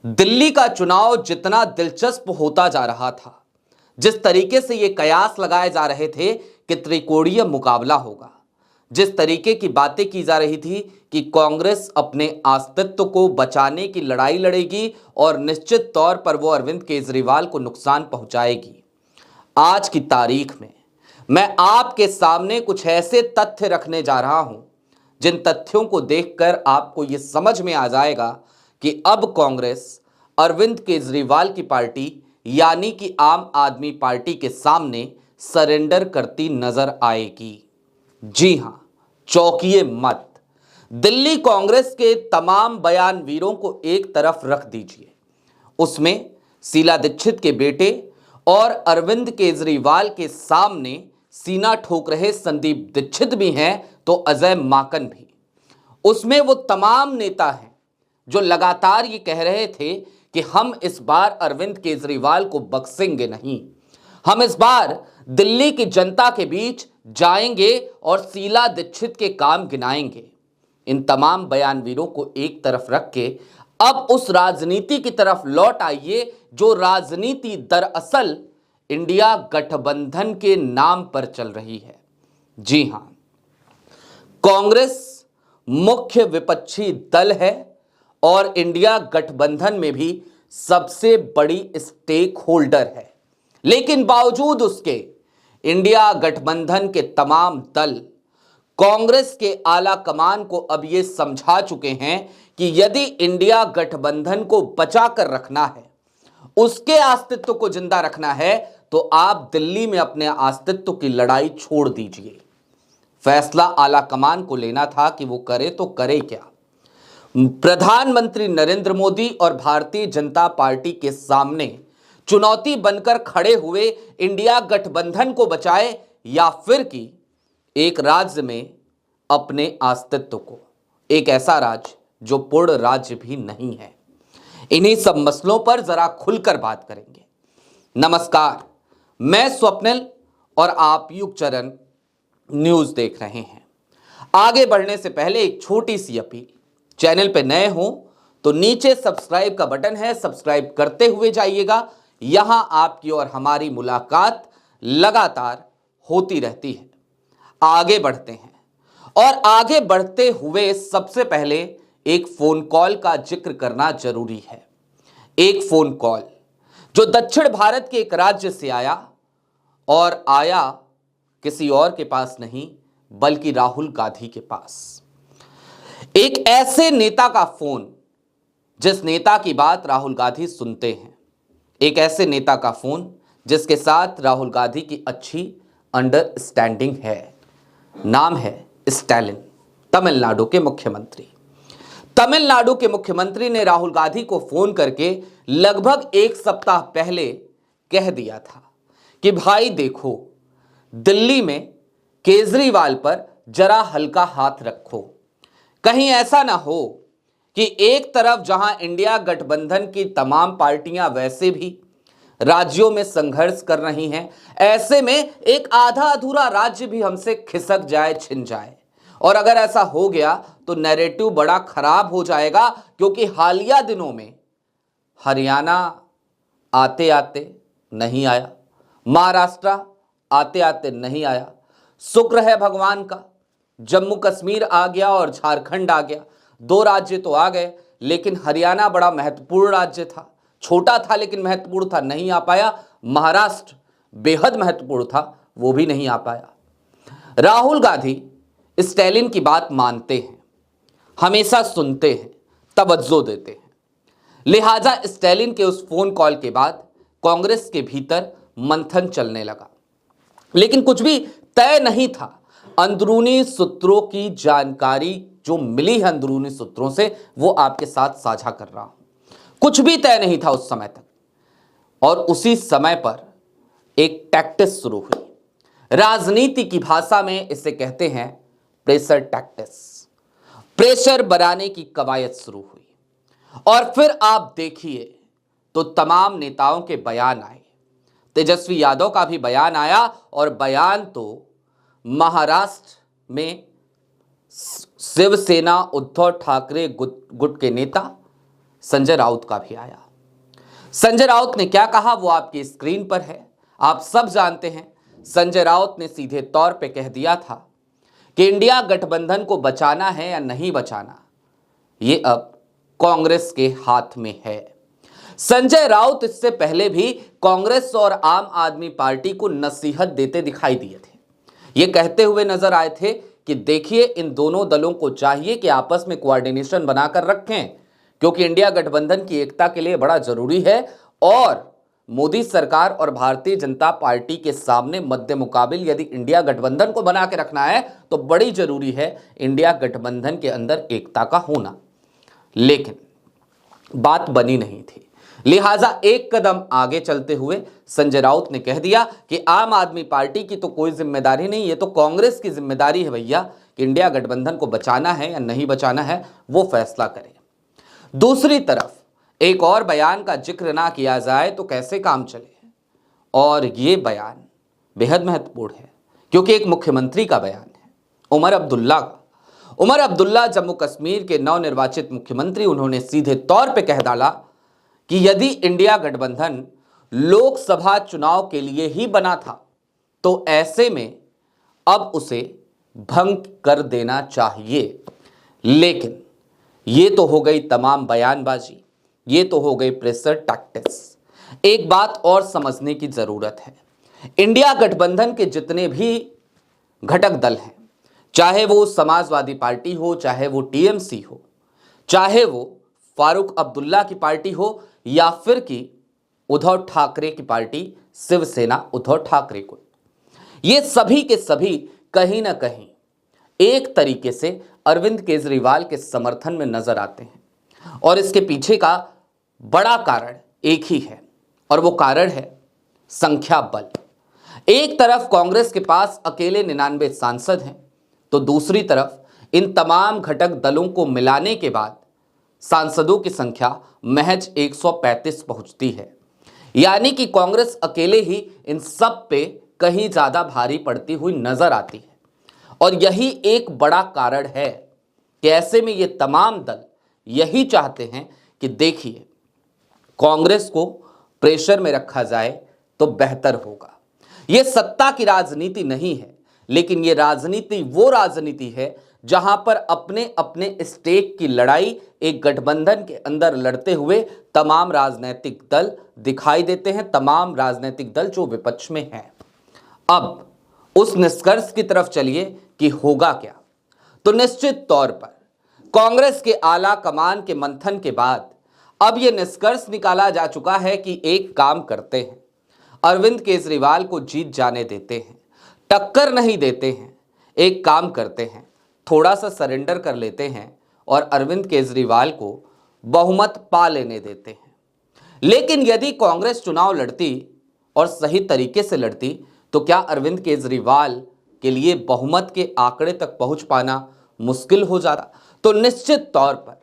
दिल्ली का चुनाव जितना दिलचस्प होता जा रहा था, जिस तरीके से ये कयास लगाए जा रहे थे कि त्रिकोणीय मुकाबला होगा, जिस तरीके की बातें की जा रही थी कि कांग्रेस अपने अस्तित्व को बचाने की लड़ाई लड़ेगी और निश्चित तौर पर वो अरविंद केजरीवाल को नुकसान पहुंचाएगी, आज की तारीख में मैं आपके सामने कुछ ऐसे तथ्य रखने जा रहा हूं जिन तथ्यों को देखकर आपको यह समझ में आ जाएगा कि अब कांग्रेस अरविंद केजरीवाल की पार्टी यानी कि आम आदमी पार्टी के सामने सरेंडर करती नजर आएगी। जी हां, चौंकिए मत। दिल्ली कांग्रेस के तमाम बयानवीरों को एक तरफ रख दीजिए, उसमें शीला दीक्षित के बेटे और अरविंद केजरीवाल के सामने सीना ठोक रहे संदीप दीक्षित भी हैं तो अजय माकन भी। उसमें वो तमाम नेता हैं जो लगातार ये कह रहे थे कि हम इस बार अरविंद केजरीवाल को बख्शेंगे नहीं, हम इस बार दिल्ली की जनता के बीच जाएंगे और शीला दीक्षित के काम गिनाएंगे। इन तमाम बयानवीरों को एक तरफ रख के अब उस राजनीति की तरफ लौट आइए जो राजनीति दरअसल इंडिया गठबंधन के नाम पर चल रही है। जी हां, कांग्रेस मुख्य विपक्षी दल है और इंडिया गठबंधन में भी सबसे बड़ी स्टेक होल्डर है, लेकिन बावजूद उसके इंडिया गठबंधन के तमाम दल कांग्रेस के आला कमान को अब यह समझा चुके हैं कि यदि इंडिया गठबंधन को बचा कर रखना है, उसके अस्तित्व को जिंदा रखना है, तो आप दिल्ली में अपने अस्तित्व की लड़ाई छोड़ दीजिए। फैसला आला कमान को लेना था कि वो करे तो करे क्या। प्रधानमंत्री नरेंद्र मोदी और भारतीय जनता पार्टी के सामने चुनौती बनकर खड़े हुए इंडिया गठबंधन को बचाए या फिर कि एक राज्य में अपने अस्तित्व को, एक ऐसा राज्य जो पूर्ण राज्य भी नहीं है। इन्हीं सब मसलों पर जरा खुलकर बात करेंगे। नमस्कार, मैं स्वप्निल और आप युगचरण न्यूज देख रहे हैं। आगे बढ़ने से पहले एक छोटी सी अपील, चैनल पे नए हो तो नीचे सब्सक्राइब का बटन है, सब्सक्राइब करते हुए जाइएगा। यहां आपकी और हमारी मुलाकात लगातार होती रहती है। आगे बढ़ते हैं और आगे बढ़ते हुए सबसे पहले एक फोन कॉल का जिक्र करना जरूरी है। एक फोन कॉल जो दक्षिण भारत के एक राज्य से आया और आया किसी और के पास नहीं बल्कि राहुल गांधी के पास। एक ऐसे नेता का फोन जिस नेता की बात राहुल गांधी सुनते हैं, एक ऐसे नेता का फोन जिसके साथ राहुल गांधी की अच्छी अंडरस्टैंडिंग है। नाम है स्टैलिन, तमिलनाडु के मुख्यमंत्री। तमिलनाडु के मुख्यमंत्री ने राहुल गांधी को फोन करके लगभग एक सप्ताह पहले कह दिया था कि भाई देखो, दिल्ली में केजरीवाल पर जरा हल्का हाथ रखो। कहीं ऐसा ना हो कि एक तरफ जहां इंडिया गठबंधन की तमाम पार्टियां वैसे भी राज्यों में संघर्ष कर रही हैं, ऐसे में एक आधा अधूरा राज्य भी हमसे खिसक जाए, छिन जाए। और अगर ऐसा हो गया तो नैरेटिव बड़ा खराब हो जाएगा, क्योंकि हालिया दिनों में हरियाणा आते आते नहीं आया, महाराष्ट्र आते आते नहीं आया, शुक्र है भगवान का, जम्मू कश्मीर आ गया और झारखंड आ गया। दो राज्य तो आ गए, लेकिन हरियाणा बड़ा महत्वपूर्ण राज्य था, छोटा था लेकिन महत्वपूर्ण था, नहीं आ पाया। महाराष्ट्र बेहद महत्वपूर्ण था, वो भी नहीं आ पाया। राहुल गांधी स्टैलिन की बात मानते हैं, हमेशा सुनते हैं, तवज्जो देते हैं। लिहाजा स्टैलिन के उस फोन कॉल के बाद कांग्रेस के भीतर मंथन चलने लगा, लेकिन कुछ भी तय नहीं था। अंदरूनी सूत्रों की जानकारी जो मिली है अंदरूनी सूत्रों से, वो आपके साथ साझा कर रहा हूं। कुछ भी तय नहीं था उस समय तक, और उसी समय पर एक टैक्टिस शुरू हुई। राजनीति की भाषा में इसे कहते हैं प्रेशर टैक्टिस। प्रेशर बनाने की कवायद शुरू हुई और फिर आप देखिए तो तमाम नेताओं के बयान आए। तेजस्वी यादव का भी बयान आया, और बयान तो महाराष्ट्र में शिवसेना उद्धव ठाकरे गुट के नेता संजय राउत का भी आया। संजय राउत ने क्या कहा वो आपकी स्क्रीन पर है, आप सब जानते हैं। संजय राउत ने सीधे तौर पे कह दिया था कि इंडिया गठबंधन को बचाना है या नहीं बचाना, ये अब कांग्रेस के हाथ में है। संजय राउत इससे पहले भी कांग्रेस और आम आदमी पार्टी को नसीहत देते दिखाई दिए थे। ये कहते हुए नजर आए थे कि देखिए, इन दोनों दलों को चाहिए कि आपस में कोऑर्डिनेशन बनाकर रखें, क्योंकि इंडिया गठबंधन की एकता के लिए बड़ा जरूरी है और मोदी सरकार और भारतीय जनता पार्टी के सामने मध्य मुकाबिल यदि इंडिया गठबंधन को बना के रखना है तो बड़ी जरूरी है इंडिया गठबंधन के अंदर एकता का होना। लेकिन बात बनी नहीं थी, लिहाजा एक कदम आगे चलते हुए संजय राउत ने कह दिया कि आम आदमी पार्टी की तो कोई जिम्मेदारी नहीं, ये तो कांग्रेस की जिम्मेदारी है भैया कि इंडिया गठबंधन को बचाना है या नहीं बचाना है वो फैसला करे। दूसरी तरफ एक और बयान का जिक्र ना किया जाए तो कैसे काम चले, और ये बयान बेहद महत्वपूर्ण है क्योंकि एक मुख्यमंत्री का बयान है, उमर अब्दुल्ला का। उमर अब्दुल्ला जम्मू कश्मीर के नवनिर्वाचित मुख्यमंत्री, उन्होंने सीधे तौर पे कह डाला कि यदि इंडिया गठबंधन लोकसभा चुनाव के लिए ही बना था तो ऐसे में अब उसे भंग कर देना चाहिए। लेकिन ये तो हो गई तमाम बयानबाजी, ये तो हो गई प्रेशर टैक्टिक्स। एक बात और समझने की जरूरत है, इंडिया गठबंधन के जितने भी घटक दल हैं, चाहे वो समाजवादी पार्टी हो, चाहे वो टीएमसी हो, चाहे वो फारूक अब्दुल्ला की पार्टी हो या फिर कि उद्धव ठाकरे की पार्टी शिवसेना उद्धव ठाकरे को, ये सभी के सभी कहीं ना कहीं एक तरीके से अरविंद केजरीवाल के समर्थन में नजर आते हैं। और इसके पीछे का बड़ा कारण एक ही है और वो कारण है संख्या बल। एक तरफ कांग्रेस के पास अकेले 99 सांसद हैं तो दूसरी तरफ इन तमाम घटक दलों को मिलाने के बाद सांसदों की संख्या महज 135 पहुंचती है। यानी कि कांग्रेस अकेले ही इन सब पे कहीं ज्यादा भारी पड़ती हुई नजर आती है। और यही एक बड़ा कारण है कि ऐसे में ये तमाम दल यही चाहते हैं कि देखिए, कांग्रेस को प्रेशर में रखा जाए तो बेहतर होगा। ये सत्ता की राजनीति नहीं है, लेकिन ये राजनीति वो राजनीति है जहां पर अपने अपने स्टेक की लड़ाई एक गठबंधन के अंदर लड़ते हुए तमाम राजनीतिक दल दिखाई देते हैं, तमाम राजनीतिक दल जो विपक्ष में हैं। अब उस निष्कर्ष की तरफ चलिए कि होगा क्या। तो निश्चित तौर पर कांग्रेस के आला कमान के मंथन के बाद अब यह निष्कर्ष निकाला जा चुका है कि एक काम करते हैं, अरविंद केजरीवाल को जीत जाने देते हैं, टक्कर नहीं देते हैं, एक काम करते हैं, थोड़ा सा सरेंडर कर लेते हैं और अरविंद केजरीवाल को बहुमत पा लेने देते हैं। लेकिन यदि कांग्रेस चुनाव लड़ती और सही तरीके से लड़ती तो क्या अरविंद केजरीवाल के लिए बहुमत के आंकड़े तक पहुंच पाना मुश्किल हो जाता? तो निश्चित तौर पर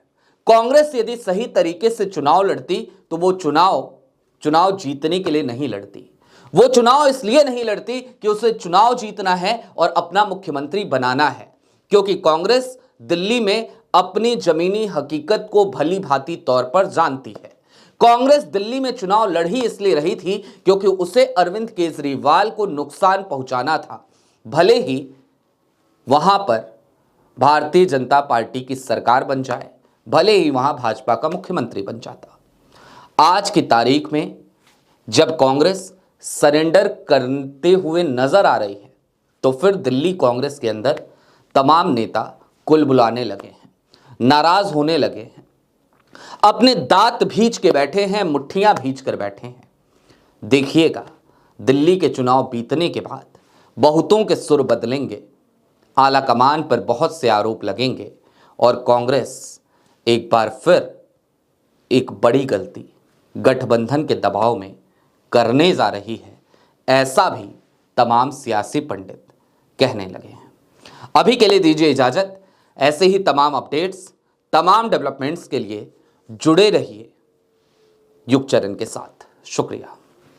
कांग्रेस यदि सही तरीके से चुनाव लड़ती तो वो चुनाव जीतने के लिए नहीं लड़ती। वो चुनाव इसलिए नहीं लड़ती कि उसे चुनाव जीतना है और अपना मुख्यमंत्री बनाना है, क्योंकि कांग्रेस दिल्ली में अपनी जमीनी हकीकत को भली भांति तौर पर जानती है। कांग्रेस दिल्ली में चुनाव लड़ ही इसलिए रही थी क्योंकि उसे अरविंद केजरीवाल को नुकसान पहुंचाना था, भले ही वहां पर भारतीय जनता पार्टी की सरकार बन जाए, भले ही वहां भाजपा का मुख्यमंत्री बन जाता। आज की तारीख में जब कांग्रेस सरेंडर करते हुए नजर आ रही है तो फिर दिल्ली कांग्रेस के अंदर तमाम नेता कुल बुलाने लगे हैं, नाराज होने लगे हैं, अपने दांत भींच के बैठे हैं, मुट्ठियां भींच कर बैठे हैं। देखिएगा, दिल्ली के चुनाव बीतने के बाद बहुतों के सुर बदलेंगे, आला कमान पर बहुत से आरोप लगेंगे और कांग्रेस एक बार फिर एक बड़ी गलती गठबंधन के दबाव में करने जा रही है, ऐसा भी तमाम सियासी पंडित कहने लगे हैं। अभी के लिए दीजिए इजाजत। ऐसे ही तमाम अपडेट्स, तमाम डेवलपमेंट्स के लिए जुड़े रहिए युगचरण के साथ। शुक्रिया।